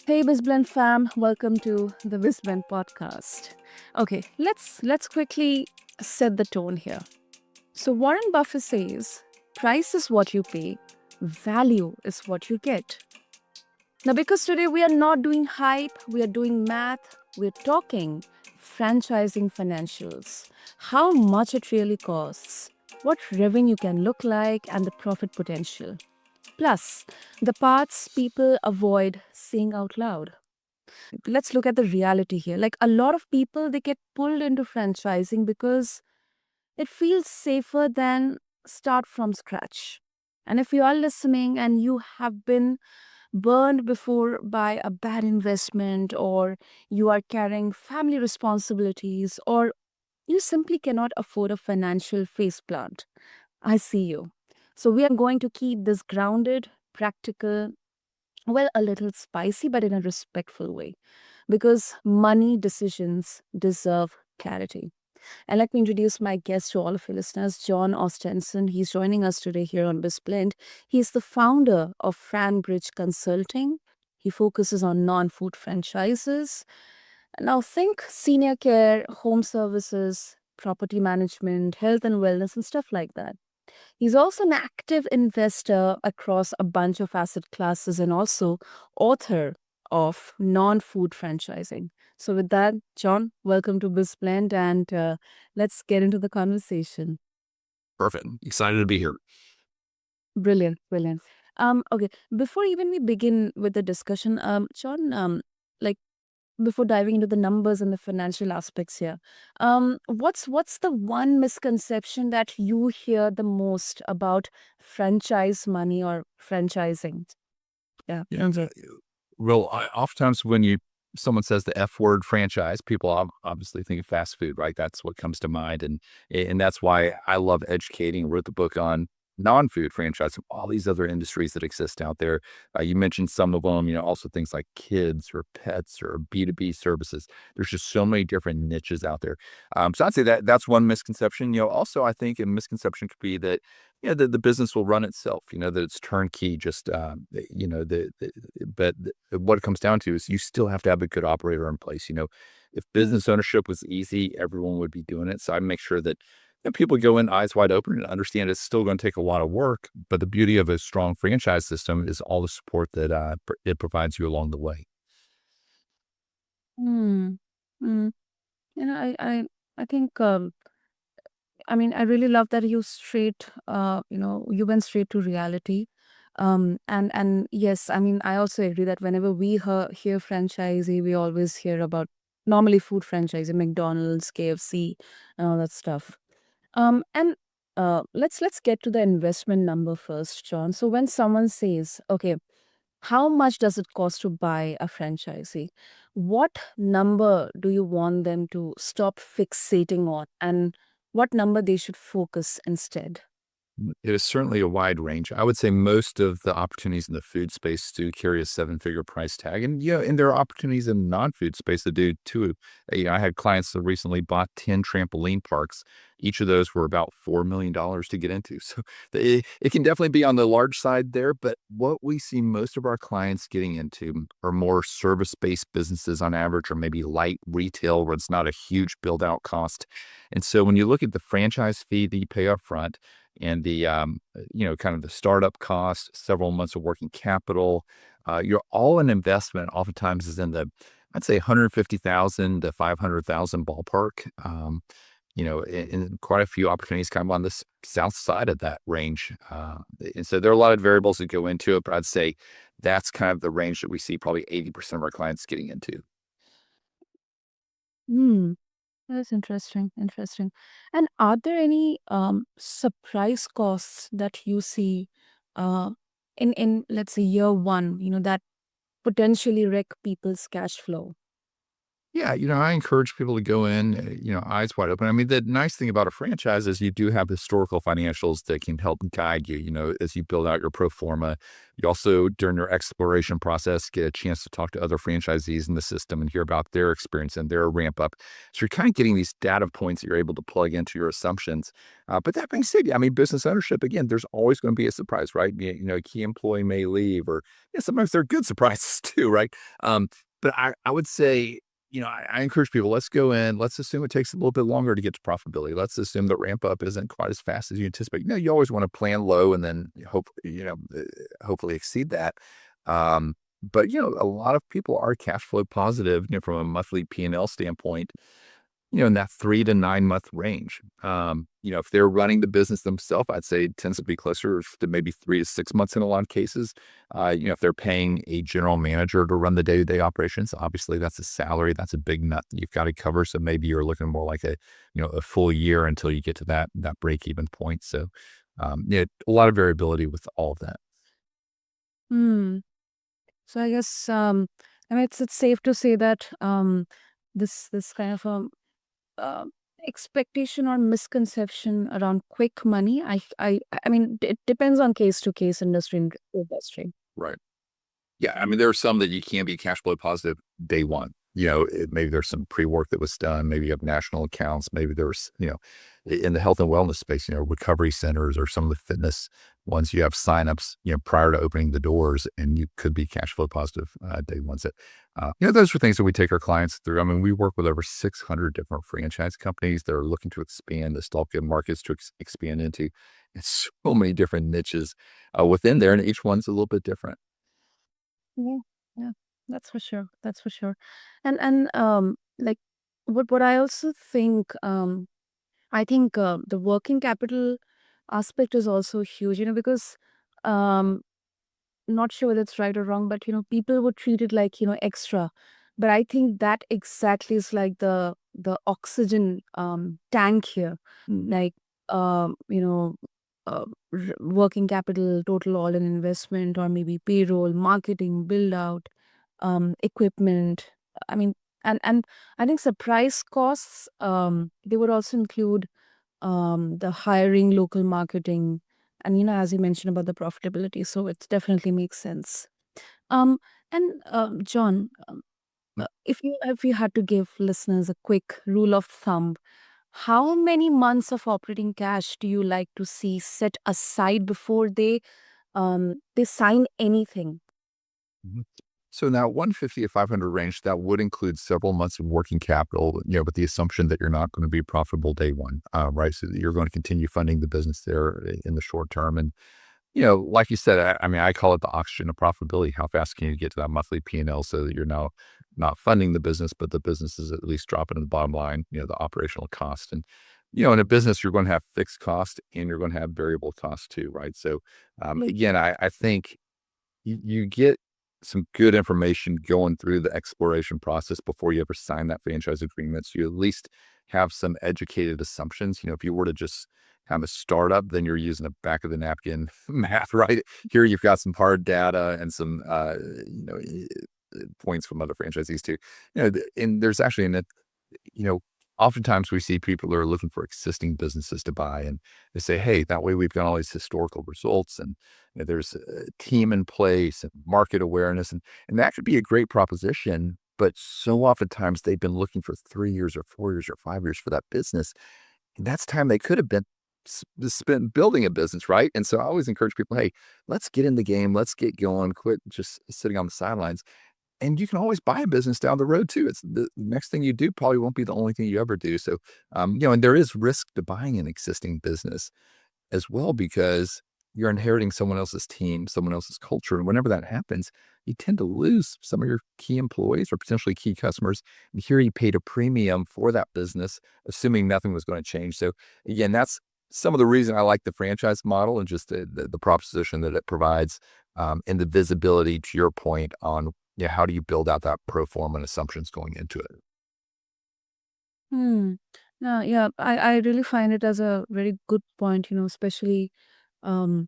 Hey BizBlend fam, welcome to the BizBlend Podcast. Okay, let's quickly set the tone here. So Warren Buffett says, price is what you pay, value is what you get. Now because today we are not doing hype, we are doing math, we're talking franchising financials, how much it really costs, what revenue can look like and the profit potential. Plus, the parts people avoid saying out loud. Let's look at the reality here. Like a lot of people, they get pulled into franchising because it feels safer than start from scratch. And if you are listening and you have been burned before by a bad investment, or you are carrying family responsibilities, or you simply cannot afford a financial faceplant, I see you. So we are going to keep this grounded, practical, well, a little spicy, but in a respectful way, because money decisions deserve clarity. And let me introduce my guest to all of you listeners, Jon Ostenson. He's joining us today here on BizBlend. He's the founder of FranBridge Consulting. He focuses on non-food franchises. Now think senior care, home services, property management, health and wellness, and stuff like that. He's also an active investor across a bunch of asset classes and also author of non-food franchising. So with that, Jon, welcome to BizBlend and let's get into the conversation. Perfect. Excited to be here. Brilliant, brilliant. Okay, before even we begin with the discussion, Jon, like before diving into the numbers and the financial aspects here, what's the one misconception that you hear the most about franchise money or franchising? Yeah. Yeah. Oftentimes when someone says the F word franchise, people obviously think of fast food, right? That's what comes to mind, and that's why I love educating. Wrote the book on non-food franchise and all these other industries that exist out there. You mentioned some of them, also things like kids or pets or B2B services. There's just so many different niches out there. So I'd say that's one misconception. Also I think a misconception could be that the business will run itself, that it's turnkey, just, but what it comes down to is you still have to have a good operator in place. If Mm. business ownership was easy, everyone would be doing it. So I make sure that people go in eyes wide open and understand it's still going to take a lot of work. But the beauty of a strong franchise system is all the support that it provides you along the way. Mm. Mm. You know, I think I mean, I really love that you went straight to reality. And yes, I mean, I also agree that whenever we hear franchisee, we always hear about normally food franchising, McDonald's, KFC, and all that stuff. And let's get to the investment number first, John. So when someone says, okay, how much does it cost to buy a franchisee? What number do you want them to stop fixating on, and what number they should focus instead? It is certainly a wide range. I would say most of the opportunities in the food space do carry a seven-figure price tag, and there are opportunities in the non-food space that do too. I had clients that recently bought 10 trampoline parks. Each of those were about $4 million to get into. So it can definitely be on the large side there. But what we see most of our clients getting into are more service-based businesses on average, or maybe light retail where it's not a huge build-out cost. And so when you look at the franchise fee that you pay up front, and the kind of the startup cost, several months of working capital, you're all an investment oftentimes is in the, I'd say 150,000 to 500,000 ballpark. And quite a few opportunities kind of on this south side of that range. And so there are a lot of variables that go into it, but I'd say that's kind of the range that we see probably 80% of our clients getting into. Hmm. That's interesting. Interesting. And are there any surprise costs that you see uh, in let's say year one? That potentially wreck people's cash flow. Yeah, I encourage people to go in, eyes wide open. I mean, the nice thing about a franchise is you do have historical financials that can help guide you, as you build out your pro forma. You also, during your exploration process, get a chance to talk to other franchisees in the system and hear about their experience and their ramp up. So you're kind of getting these data points that you're able to plug into your assumptions. But that being said, I mean, business ownership, again, there's always going to be a surprise, right? A key employee may leave, or sometimes they're good surprises too, right? But I would say, I encourage people, let's go in, let's assume it takes a little bit longer to get to profitability. Let's assume the ramp up isn't quite as fast as you anticipate. You always want to plan low and then hopefully exceed that. But a lot of people are cash flow positive, from a monthly P&L standpoint, in that 3 to 9 month range. If they're running the business themselves, I'd say it tends to be closer to maybe 3 to 6 months in a lot of cases. If they're paying a general manager to run the day-to-day operations, obviously that's a salary. That's a big nut that you've got to cover. So maybe you're looking more like a full year until you get to that break-even point. So, a lot of variability with all of that. Hmm. So I guess I mean it's safe to say that this kind of uh, expectation or misconception around quick money. I mean it depends on case to case, industry to industry. Right. Yeah, I mean, there are some that you can be cash flow positive day one. Maybe there's some pre-work that was done. Maybe you have national accounts. Maybe there's, in the health and wellness space, recovery centers or some of the fitness ones, you have signups, prior to opening the doors, and you could be cash flow positive day ones. That, those are things that we take our clients through. I mean, we work with over 600 different franchise companies that are looking to expand the stalk markets to expand into. It's so many different niches within there, and each one's a little bit different. Yeah, yeah, that's for sure. That's for sure. And like what I also think I think the working capital aspect is also huge, because um not sure whether it's right or wrong, but people would treat it like, extra. But I think that exactly is like the oxygen tank here. Like working capital, total all in investment, or maybe payroll, marketing, build out, equipment. I mean, and I think surprise costs, they would also include the hiring, local marketing, and as you mentioned about the profitability, so it definitely makes sense. Um, and John, if you had to give listeners a quick rule of thumb, how many months of operating cash do you like to see set aside before they sign anything? Mhm. So now 150 to 500 range, that would include several months of working capital, with the assumption that you're not going to be profitable day one, right? So that you're going to continue funding the business there in the short term. And, like you said, I mean, I call it the oxygen of profitability. How fast can you get to that monthly P&L so that you're now not funding the business, but the business is at least dropping to the bottom line, the operational cost. And, in a business, you're going to have fixed cost and you're going to have variable cost too, right? So, again, I think you get some good information going through the exploration process before you ever sign that franchise agreement. So you at least have some educated assumptions. If you were to just have a startup, then you're using a back of the napkin math, right? Here you've got some hard data and some, points from other franchisees too. And there's actually you know, oftentimes we see people who are looking for existing businesses to buy, and they say, "Hey, that way we've got all these historical results, and there's a team in place and market awareness, and that could be a great proposition." But so oftentimes they've been looking for 3 years or 4 years or 5 years for that business, and that's time they could have been spent building a business, right? And so I always encourage people, "Hey, let's get in the game, let's get going, quit just sitting on the sidelines." And you can always buy a business down the road too. It's the next thing you do probably won't be the only thing you ever do. So, and there is risk to buying an existing business as well, because you're inheriting someone else's team, someone else's culture. And whenever that happens, you tend to lose some of your key employees or potentially key customers. And here you paid a premium for that business, assuming nothing was going to change. So again, that's some of the reason I like the franchise model and just the proposition that it provides, and the visibility to your point on, how do you build out that pro forma and assumptions going into it. Hmm. Yeah, I really find it as a very good point, especially um,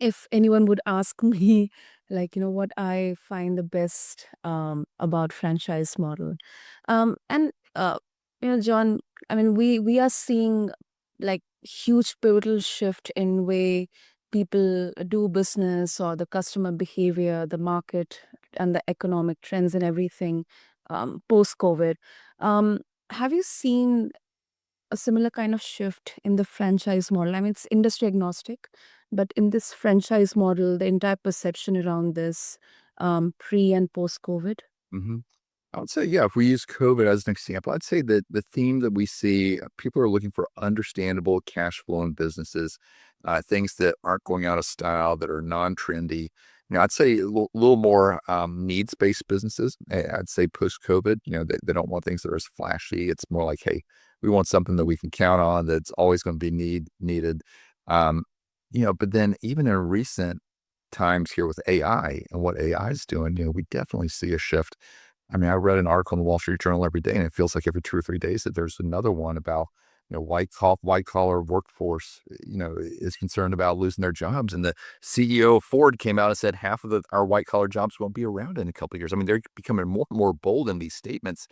if anyone would ask me, like, what I find the best about franchise model. And John, I mean, we are seeing like huge pivotal shift in way people do business, or the customer behavior, the market, and the economic trends and everything post COVID. Um, have you seen a similar kind of shift in the franchise model? I mean, it's industry agnostic, but in this franchise model, the entire perception around this pre and post COVID. hmm I would say, yeah, if we use COVID as an example, I'd say that the theme that we see, people are looking for understandable cash flowing businesses, things that aren't going out of style, that are non-trendy. I'd say a little more needs-based businesses. I'd say post-COVID, they don't want things that are as flashy. It's more like, hey, we want something that we can count on, that's always going to be needed. Um, but then even in recent times here with AI and what AI is doing, we definitely see a shift. I mean, I read an article in the Wall Street Journal every day, and it feels like every 2 or 3 days that there's another one about, white collar workforce, is concerned about losing their jobs. And the CEO of Ford came out and said half of our white collar jobs won't be around in a couple of years. I mean, they're becoming more and more bold in these statements.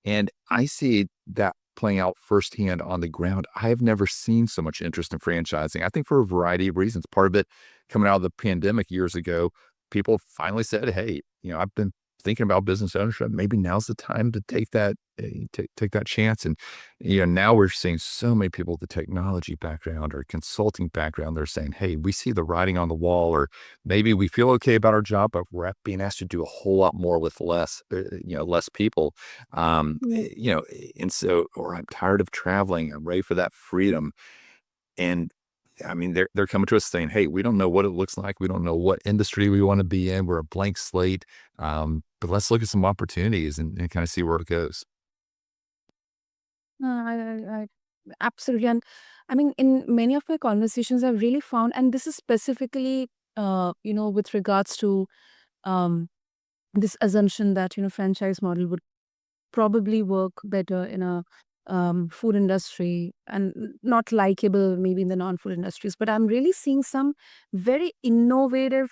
And I see that playing out firsthand on the ground. I have never seen so much interest in franchising. I think for a variety of reasons. Part of it coming out of the pandemic years ago, people finally said, hey, I've been thinking about business ownership. Maybe now's the time to take that chance. And now we're seeing so many people with the technology background or consulting background. They're saying, "Hey, we see the writing on the wall," or maybe we feel okay about our job, but we're being asked to do a whole lot more with less people. Yeah. And so, or I'm tired of traveling. I'm ready for that freedom. And I mean, they're coming to us saying, "Hey, we don't know what it looks like. We don't know what industry we want to be in. We're a blank slate. But let's look at some opportunities and kind of see where it goes." No, I absolutely. And I mean, in many of my conversations, I've really found, and this is specifically, with regards to um, this assumption that, franchise model would probably work better in a food industry and not likable maybe in the non-food industries. But I'm really seeing some very innovative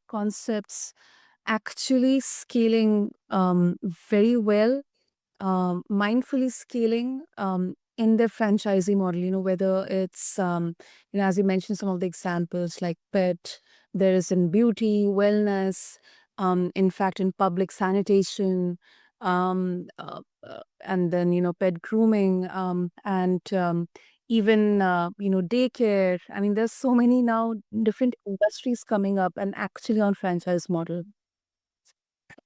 concepts actually scaling very well, mindfully scaling in their franchisee model, whether it's, as you mentioned, some of the examples like pet, there is in beauty, wellness, in fact, in public sanitation, and then, pet grooming, and even, daycare. I mean, there's so many now different industries coming up and actually on franchise model.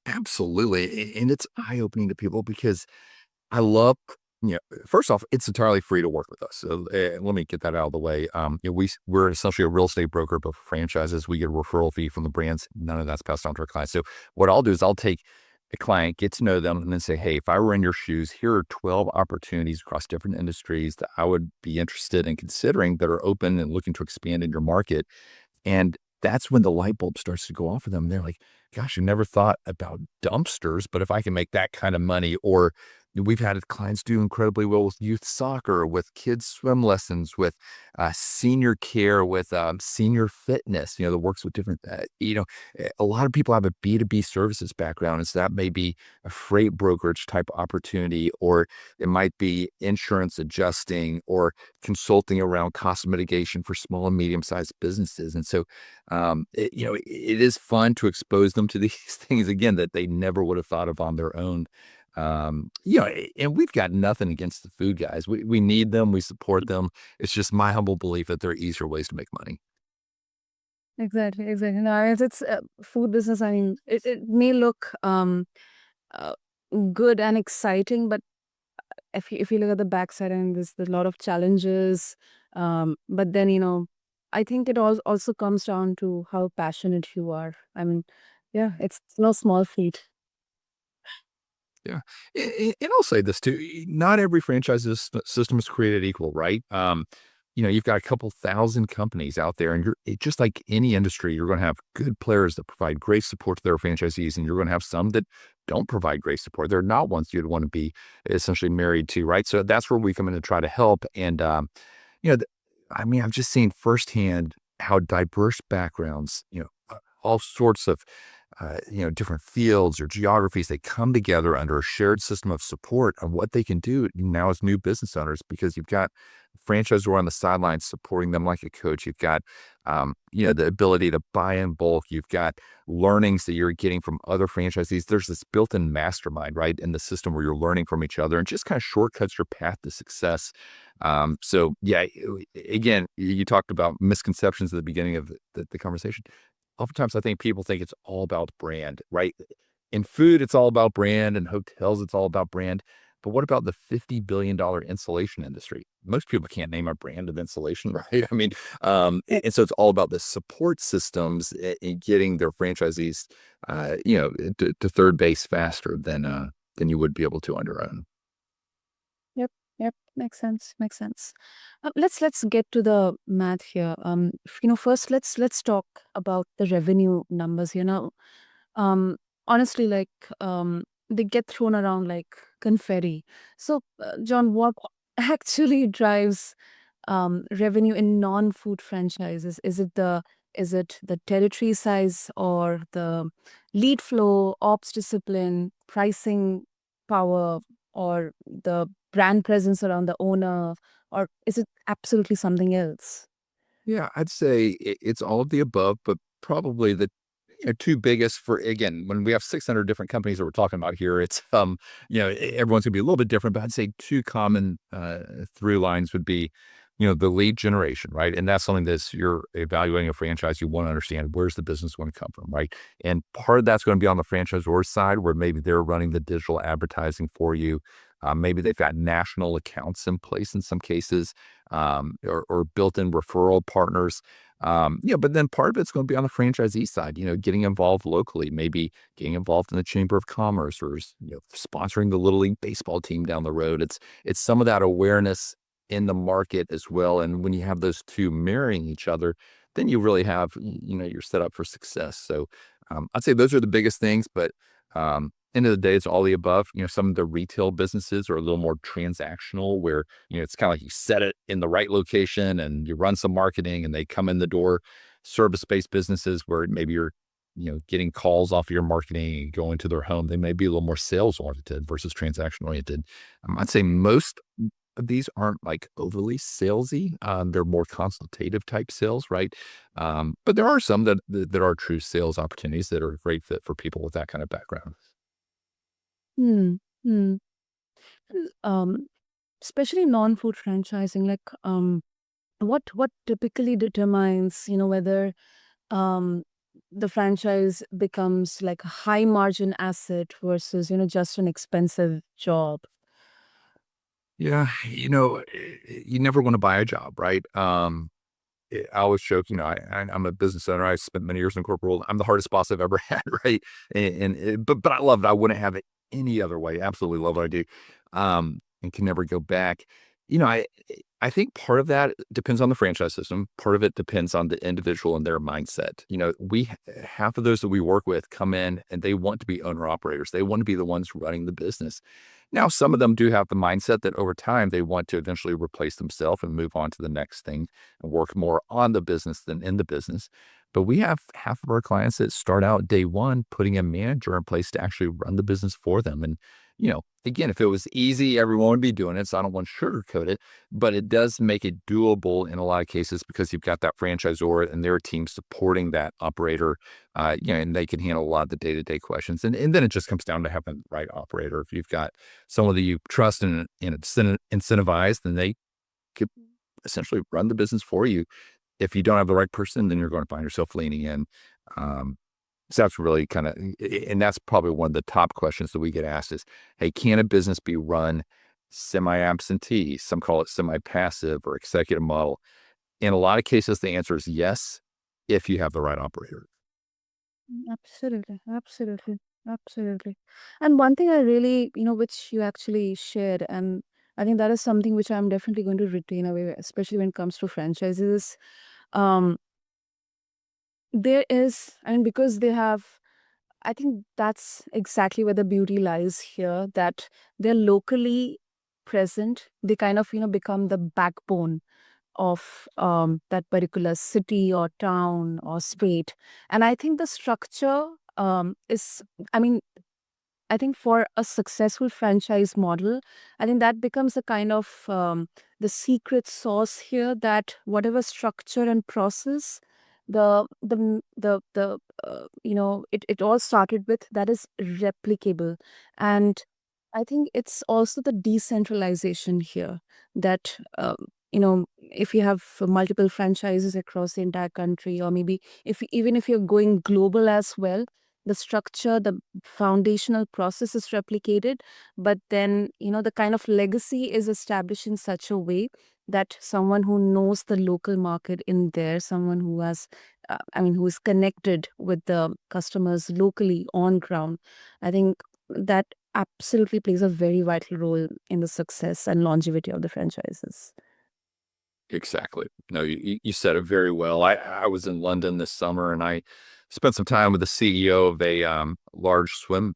Absolutely. And it's eye opening to people because I love, first off, it's entirely free to work with us. So let me get that out of the way. We're essentially a real estate broker, but for franchises, we get a referral fee from the brands. None of that's passed on to our clients. So what I'll do is I'll take a client, get to know them, and then say, hey, if I were in your shoes, here are 12 opportunities across different industries that I would be interested in considering that are open and looking to expand in your market. And that's when the light bulb starts to go off for them. They're like, gosh, I never thought about dumpsters, but if I can make that kind of money, or we've had clients do incredibly well with youth soccer, with kids swim lessons, with senior care, with senior fitness, that works with different, a lot of people have a B2B services background. And so that may be a freight brokerage type opportunity, or it might be insurance adjusting or consulting around cost mitigation for small and medium sized businesses. And so, it is fun to expose them to these things again that they never would have thought of on their own. And we've got nothing against the food guys. We need them. We support them. It's just my humble belief that there are easier ways to make money. Exactly, exactly. No, I mean, it's food business. I mean, it may look uh, good and exciting, but if you look at the backside, and there's a lot of challenges. But then, I think it also comes down to how passionate you are. I mean, yeah, it's no small feat. Yeah. And I'll say this too. Not every franchise system is created equal, right? You've got a couple thousand companies out there, and just like any industry, you're going to have good players that provide great support to their franchisees, and you're going to have some that don't provide great support. They're not ones you'd want to be essentially married to, right? So that's where we come in to try to help. And, you know, th- I mean, I've just seen firsthand how diverse backgrounds, all sorts of, different fields or geographies, they come together under a shared system of support on what they can do now as new business owners, because you've got franchisor on the sidelines supporting them like a coach. You've got, the ability to buy in bulk. You've got learnings that you're getting from other franchisees. There's this built-in mastermind, right, in the system where you're learning from each other and just kind of shortcuts your path to success. So yeah, again, you talked about misconceptions at the beginning of the conversation. Oftentimes, I think people think it's all about brand, right? In food, it's all about brand. In hotels, it's all about brand. But what about the $50 billion insulation industry? Most people can't name a brand of insulation, right? I mean, and so it's all about the support systems in getting their franchisees, to third base faster than you would be able to on your own. Yep, yep, makes sense, makes sense. Let's get to the math here. First let's talk about the revenue numbers. Um, honestly, like they get thrown around like confetti. So, John, what actually drives revenue in non-food franchises? Is it the territory size or the lead flow, ops discipline, pricing power, or the brand presence around the owner, or is it absolutely something else? Yeah, I'd say it's all of the above, but probably the two biggest for, again, when we have 600 different companies that we're talking about here, it's everyone's gonna be a little bit different, but I'd say two common through lines would be, the lead generation, right? And that's something that's you're evaluating a franchise, you want to understand where's the business going to come from, right? And part of that's going to be on the franchisor side, where maybe they're running the digital advertising for you. Maybe they've got national accounts in place in some cases, or built-in referral partners. But then part of it's going to be on the franchisee side, getting involved locally, maybe getting involved in the Chamber of Commerce, or sponsoring the Little League baseball team down the road. It's some of that awareness in the market as well. And when you have those two marrying each other, then you really have, you're set up for success. So I'd say those are the biggest things, but end of the day, it's all the above. Some of the retail businesses are a little more transactional, where, it's kind of like you set it in the right location and you run some marketing and they come in the door. Service-based businesses where maybe you're, getting calls off of your marketing and going to their home, they may be a little more sales oriented versus transaction oriented. I'd say most of these aren't like overly salesy. They're more consultative type sales, right? But there are some that are true sales opportunities that are a great fit for people with that kind of background. Hmm. Hmm. Um, especially non-food franchising, like what typically determines, whether um the franchise becomes like a high margin asset versus, just an expensive job. Yeah, you never want to buy a job, right? I always joke, I'm a business owner. I spent many years in corporate world. I'm the hardest boss I've ever had, right? But I love it. I wouldn't have it any other way. Absolutely love what I do, and can never go back. I think part of that depends on the franchise system. Part of it depends on the individual and their mindset. Half of those that we work with come in and they want to be owner operators. They want to be the ones running the business. Now, some of them do have the mindset that over time they want to eventually replace themselves and move on to the next thing and work more on the business than in the business. But we have half of our clients that start out day one putting a manager in place to actually run the business for them. And, again, if it was easy, everyone would be doing it. So I don't want to sugarcoat it, but it does make it doable in a lot of cases because you've got that franchisor and their team supporting that operator, and they can handle a lot of the day-to-day questions. And then it just comes down to having the right operator. If you've got someone that you trust and incentivize, then they could essentially run the business for you. If you don't have the right person, then you're going to find yourself leaning in. Um, so that's really kind of, and that's probably one of the top questions that we get asked is, hey, can a business be run semi-absentee? Some call it semi-passive or executive model. In a lot of cases, the answer is yes, if you have the right operator. Absolutely, absolutely, absolutely. And one thing I really, which you actually shared, and I think that is something which I'm definitely going to retain away, especially when it comes to franchises. Um, there is, I mean, because they have, I think that's exactly where the beauty lies here, that they're locally present. They kind of, become the backbone of that particular city or town or state. And I think the structure is, I mean, I think for a successful franchise model, I think that becomes a kind of the secret sauce here, that whatever structure and process it all started with, that is replicable. And I think it's also the decentralization here, that if you have multiple franchises across the entire country, or maybe even if you're going global as well, the structure, the foundational process is replicated, but then the kind of legacy is established in such a way that someone who knows the local market in there, someone who has who is connected with the customers locally on ground, I think that absolutely plays a very vital role in the success and longevity of the franchises. Exactly. No, you said it very well. I was in London this summer and I spent some time with the CEO of a large swim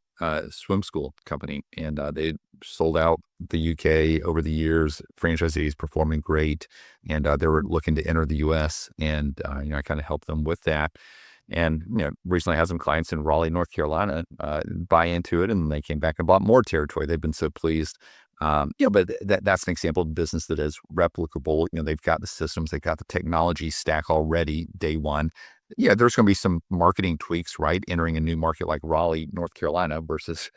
school company, and they sold out the UK over the years. Franchisees performing great, and they were looking to enter the US, and I kind of helped them with that. And recently had some clients in Raleigh, North Carolina, buy into it, and they came back and bought more territory. They've been so pleased. But that's an example of business that is replicable. They've got the systems, they've got the technology stack already day one. Yeah, there's going to be some marketing tweaks, right? Entering a new market like Raleigh, North Carolina versus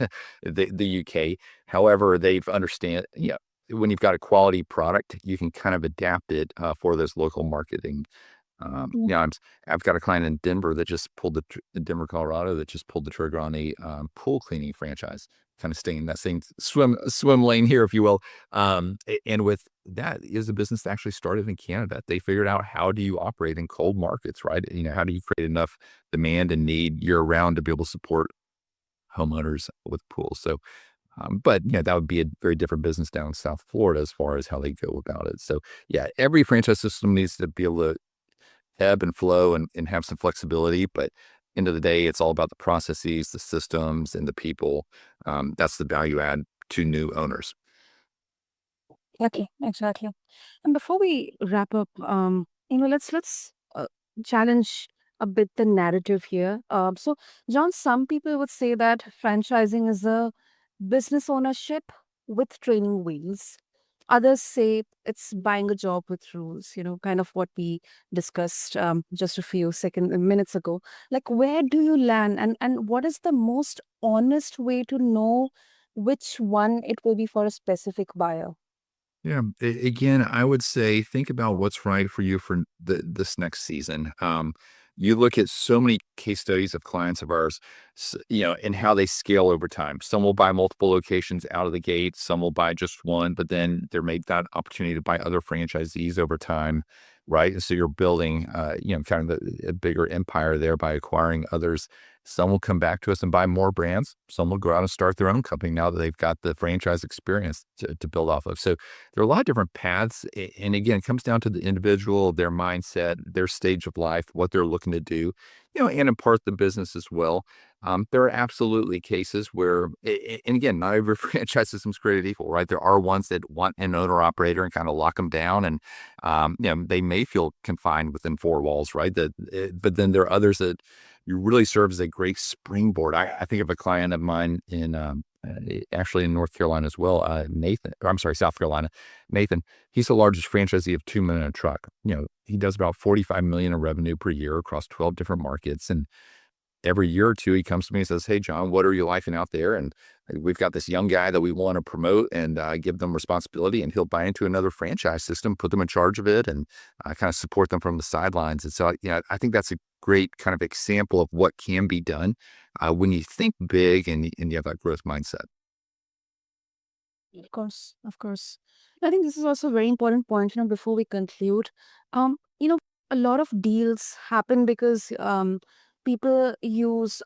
the UK. However, they've understand, when you've got a quality product, you can kind of adapt it for those local marketing. Mm. I've got a client in Denver that just pulled in Denver, Colorado, that just pulled the trigger on a pool cleaning franchise, kind of staying in that same swim lane here, if you will. And with that is a business that actually started in Canada. They figured out, how do you operate in cold markets, right? How do you create enough demand and need year round to be able to support homeowners with pools? So, but that would be a very different business down in South Florida as far as how they go about it. So, yeah, every franchise system needs to be able to ebb and flow and have some flexibility. But end of the day, it's all about the processes, the systems, and the people. That's the value add to new owners. Exactly, exactly. And before we wrap up, let's challenge a bit the narrative here. So, John, some people would say that franchising is a business ownership with training wheels. Others say it's buying a job with rules. Kind of what we discussed just a few minutes ago. Like, where do you land, and what is the most honest way to know which one it will be for a specific buyer? Yeah. Again, I would say think about what's right for you for this next season. You look at so many case studies of clients of ours, and how they scale over time. Some will buy multiple locations out of the gate. Some will buy just one, but then they're made that opportunity to buy other franchisees over time, right? And so you're building, kind of a bigger empire there by acquiring others. Some will come back to us and buy more brands. Some will go out and start their own company now that they've got the franchise experience to build off of. So there are a lot of different paths. And again, it comes down to the individual, their mindset, their stage of life, what they're looking to do, and in part the business as well. There are absolutely cases where, and again, not every franchise system is created equal, right? There are ones that want an owner operator and kind of lock them down, and they may feel confined within four walls, right? But then there are others that you really serve as a great springboard. I think of a client of mine in actually in North Carolina as well, Nathan, or I'm sorry, South Carolina. Nathan, he's the largest franchisee of 2 Men and a Truck. He does about 45 million in revenue per year across 12 different markets. And every year or two, he comes to me and says, "Hey, John, what are you liking out there?" And we've got this young guy that we want to promote and give them responsibility. And he'll buy into another franchise system, put them in charge of it, and kind of support them from the sidelines. And so, I think that's a great kind of example of what can be done when you think big and you have that growth mindset. Of course, of course. I think this is also a very important point, before we conclude. Um, you know, a lot of deals happen because people use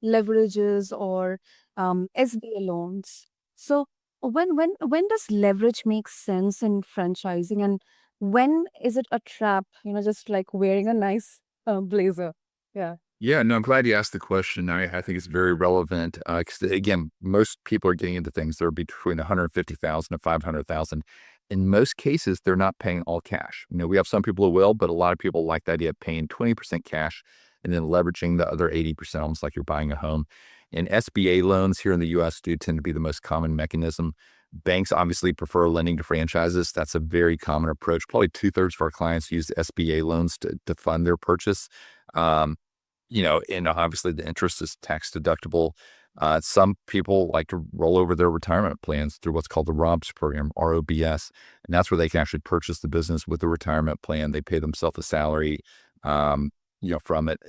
leverages or SBA loans. So when does leverage make sense in franchising, and when is it a trap? Just like wearing a nice blazer. Yeah. Yeah, no, I'm glad you asked the question. I think it's very relevant because again, most people are getting into things that are between 150,000 to 500,000. in most cases, they're not paying all cash. We have some people who will, but a lot of people like the idea of paying 20% cash and then leveraging the other 80%, almost like you're buying a home. And SBA loans here in the US do tend to be the most common mechanism. Banks obviously prefer lending to franchises. That's a very common approach. Probably 2/3 of our clients use SBA loans to fund their purchase. Um, and obviously the interest is tax deductible. Some people like to roll over their retirement plans through what's called the ROBS program, ROBS, and that's where they can actually purchase the business with a retirement plan. They pay themselves a salary, from it.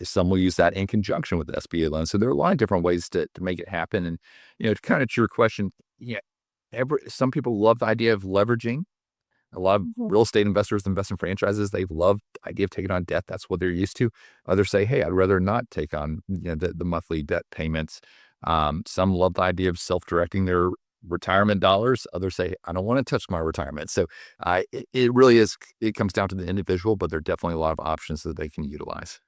Some will use that in conjunction with the SBA loan. So there are a lot of different ways to make it happen. And kind of to your question, yeah, some people love the idea of leveraging. A lot of Mhm. real estate investors invest in franchises. They love the idea of taking on debt. That's what they're used to. Others say, hey, I'd rather not take on the monthly debt payments. Some love the idea of self-directing their retirement dollars. Others say, I don't want to touch my retirement. So it really is, it comes down to the individual, but there are definitely a lot of options that they can utilize.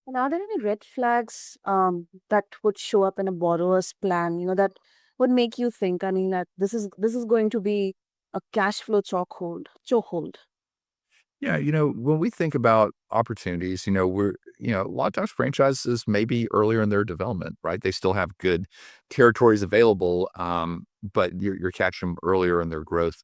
And are there any red flags that would show up in a borrower's plan, that would make you think, I mean, that this is going to be a cash flow chokehold? Yeah, when we think about opportunities, a lot of times franchises may be earlier in their development, right? They still have good territories available, but you're catching them earlier in their growth.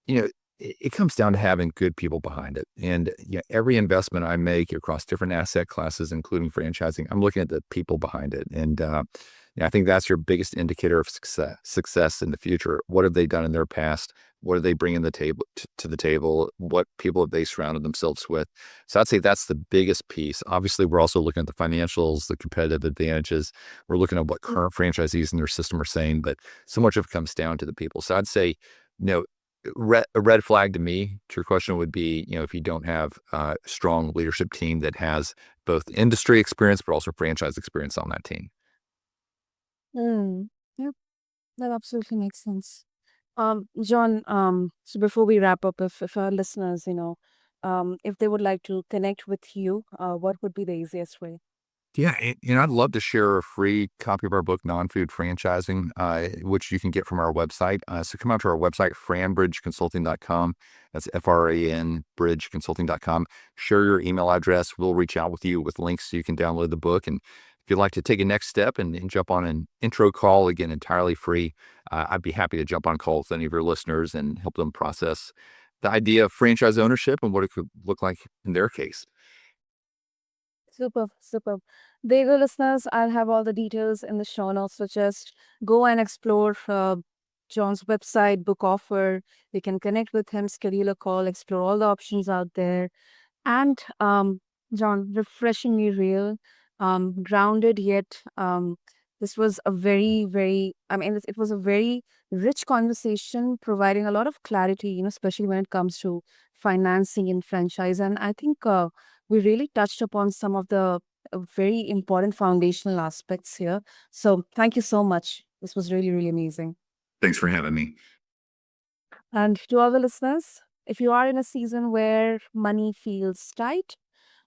It comes down to having good people behind it. And every investment I make across different asset classes, including franchising, I'm looking at the people behind it. And I think that's your biggest indicator of success in the future. What have they done in their past? What are they bringing to the table? What people have they surrounded themselves with? So I'd say that's the biggest piece. Obviously, we're also looking at the financials, the competitive advantages. We're looking at what current franchisees in their system are saying, but so much of it comes down to the people. So I'd say, you know, a red flag to me, to your question, would be, if you don't have a strong leadership team that has both industry experience, but also franchise experience on that team. Mm. Yep, that absolutely makes sense. John, so before we wrap up, if our listeners, if they would like to connect with you, what would be the easiest way? Yeah, and I'd love to share a free copy of our book, Non-Food Franchising, which you can get from our website. So come out to our website, FranBridgeConsulting.com. That's FRAN bridgeconsulting.com. Share your email address. We'll reach out with you with links so you can download the book. And if you'd like to take a next step and jump on an intro call, again, entirely free, I'd be happy to jump on calls with any of your listeners and help them process the idea of franchise ownership and what it could look like in their case. Super, super. There you go, listeners. I'll have all the details in the show notes. So just go and explore John's website, book offer. You can connect with him, schedule a call, explore all the options out there. And John, refreshingly real, grounded yet. This was a very, very, I mean, it was a very rich conversation, providing a lot of clarity, especially when it comes to financing and franchise. And I think we really touched upon some of the very important foundational aspects here. So thank you so much. This was really, really amazing. Thanks for having me. And to all the listeners, if you are in a season where money feels tight,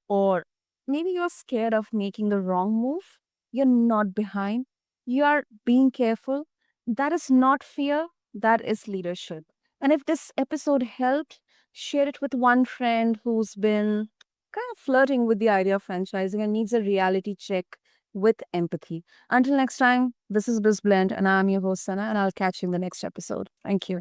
or maybe you're scared of making the wrong move, you're not behind, you are being careful. That is not fear, that is leadership. And if this episode helped, share it with one friend who's been kind of flirting with the idea of franchising and needs a reality check with empathy. Until next time, this is BizBlend, and I'm your host, Sana, and I'll catch you in the next episode. Thank you.